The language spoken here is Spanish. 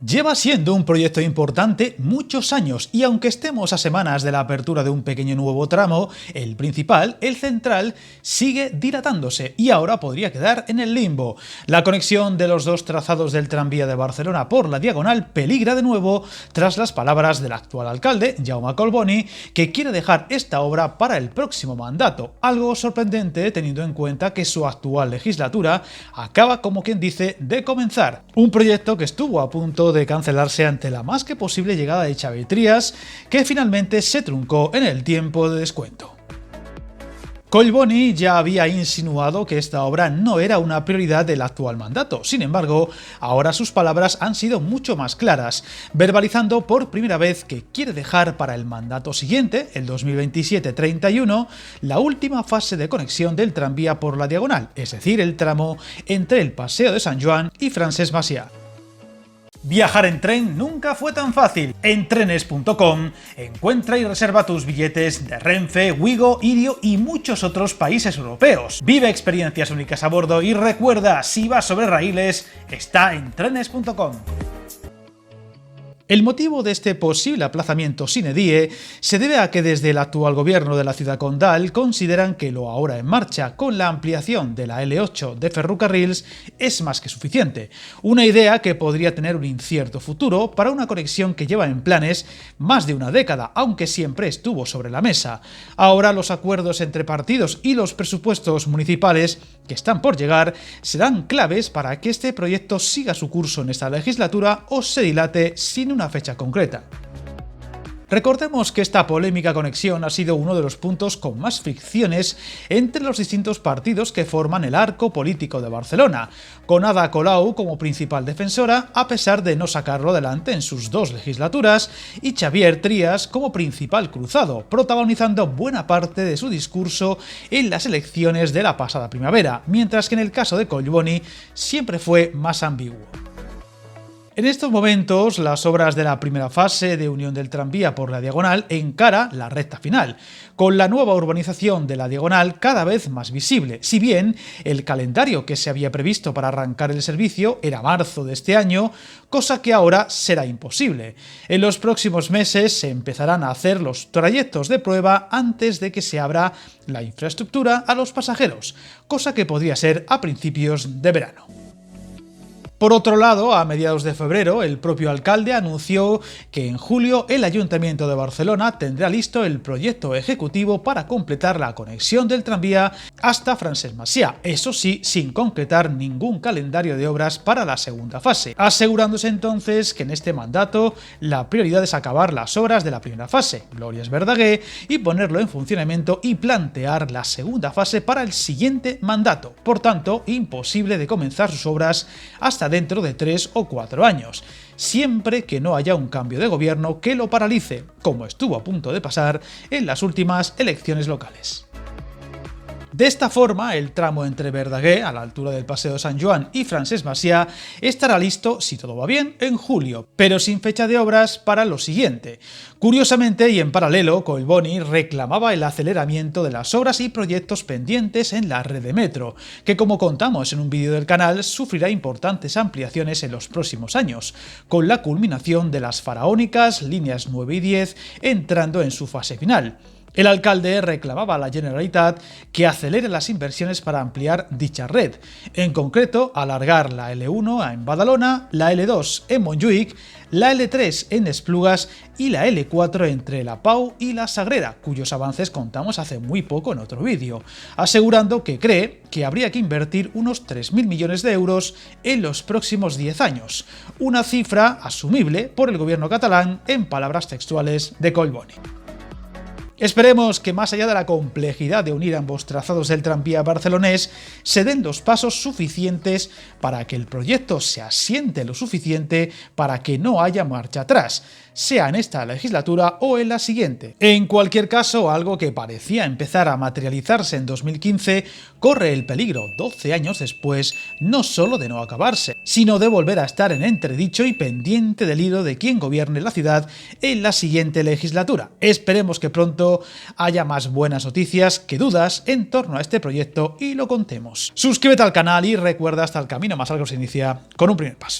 Lleva siendo un proyecto importante muchos años y aunque estemos a semanas de la apertura de un pequeño nuevo tramo, el principal, el central, sigue dilatándose y ahora podría quedar en el limbo. La conexión de los dos trazados del tranvía de Barcelona por la Diagonal peligra de nuevo tras las palabras del actual alcalde, Jaume Collboni, que quiere dejar esta obra para el próximo mandato, algo sorprendente teniendo en cuenta que su actual legislatura acaba, como quien dice, de comenzar. Un proyecto que estuvo a punto de cancelarse ante la más que posible llegada de Xavi Trias, que finalmente se truncó en el tiempo de descuento. Collboni ya había insinuado que esta obra no era una prioridad del actual mandato. Sin embargo, ahora sus palabras han sido mucho más claras, verbalizando por primera vez que quiere dejar para el mandato siguiente, el 2027-31, la última fase de conexión del tranvía por la Diagonal, es decir, el tramo entre el Paseo de Sant Joan y Francesc Macià. Viajar en tren nunca fue tan fácil. En trenes.com encuentra y reserva tus billetes de Renfe, Wigo, Irio y muchos otros países europeos. Vive experiencias únicas a bordo y recuerda, si vas sobre raíles, está en trenes.com. El motivo de este posible aplazamiento sine die se debe a que desde el actual gobierno de la ciudad condal consideran que lo ahora en marcha con la ampliación de la L8 de Ferrocarrils es más que suficiente, una idea que podría tener un incierto futuro para una conexión que lleva en planes más de una década, aunque siempre estuvo sobre la mesa. Ahora los acuerdos entre partidos y los presupuestos municipales que están por llegar serán claves para que este proyecto siga su curso en esta legislatura o se dilate sin una fecha concreta. Recordemos que esta polémica conexión ha sido uno de los puntos con más fricciones entre los distintos partidos que forman el arco político de Barcelona, con Ada Colau como principal defensora a pesar de no sacarlo adelante en sus dos legislaturas y Xavier Trias como principal cruzado, protagonizando buena parte de su discurso en las elecciones de la pasada primavera, mientras que en el caso de Collboni siempre fue más ambiguo. En estos momentos, las obras de la primera fase de unión del tranvía por la Diagonal encara la recta final, con la nueva urbanización de la Diagonal cada vez más visible, si bien el calendario que se había previsto para arrancar el servicio era marzo de este año, cosa que ahora será imposible. En los próximos meses se empezarán a hacer los trayectos de prueba antes de que se abra la infraestructura a los pasajeros, cosa que podría ser a principios de verano. Por otro lado, a mediados de febrero, el propio alcalde anunció que en julio el Ayuntamiento de Barcelona tendrá listo el proyecto ejecutivo para completar la conexión del tranvía hasta Francesc Macià, eso sí, sin concretar ningún calendario de obras para la segunda fase, asegurándose entonces que en este mandato la prioridad es acabar las obras de la primera fase, Glorias Verdaguer, y ponerlo en funcionamiento y plantear la segunda fase para el siguiente mandato. Por tanto, imposible de comenzar sus obras hasta dentro de 3 o 4 años, siempre que no haya un cambio de gobierno que lo paralice, como estuvo a punto de pasar en las últimas elecciones locales. De esta forma, el tramo entre Verdaguer, a la altura del Paseo de Sant Joan, y Francesc Macià estará listo, si todo va bien, en julio, pero sin fecha de obras para lo siguiente. Curiosamente y en paralelo, Collboni reclamaba el aceleramiento de las obras y proyectos pendientes en la red de metro, que como contamos en un vídeo del canal, sufrirá importantes ampliaciones en los próximos años, con la culminación de las faraónicas líneas 9 y 10 entrando en su fase final. El alcalde reclamaba a la Generalitat que acelere las inversiones para ampliar dicha red, en concreto alargar la L1 en Badalona, la L2 en Montjuïc, la L3 en Esplugas y la L4 entre La Pau y La Sagrera, cuyos avances contamos hace muy poco en otro vídeo, asegurando que cree que habría que invertir unos 3.000 millones de euros en los próximos 10 años, una cifra asumible por el gobierno catalán en palabras textuales de Collboni. Esperemos que más allá de la complejidad de unir ambos trazados del tranvía barcelonés, se den los pasos suficientes para que el proyecto se asiente lo suficiente para que no haya marcha atrás, sea en esta legislatura o en la siguiente. En cualquier caso, algo que parecía empezar a materializarse en 2015 corre el peligro, 12 años después, no solo de no acabarse, sino de volver a estar en entredicho y pendiente del hilo de quien gobierne la ciudad en la siguiente legislatura. Esperemos que pronto haya más buenas noticias que dudas en torno a este proyecto y lo contemos. Suscríbete al canal y recuerda, hasta el camino más largo se inicia con un primer paso.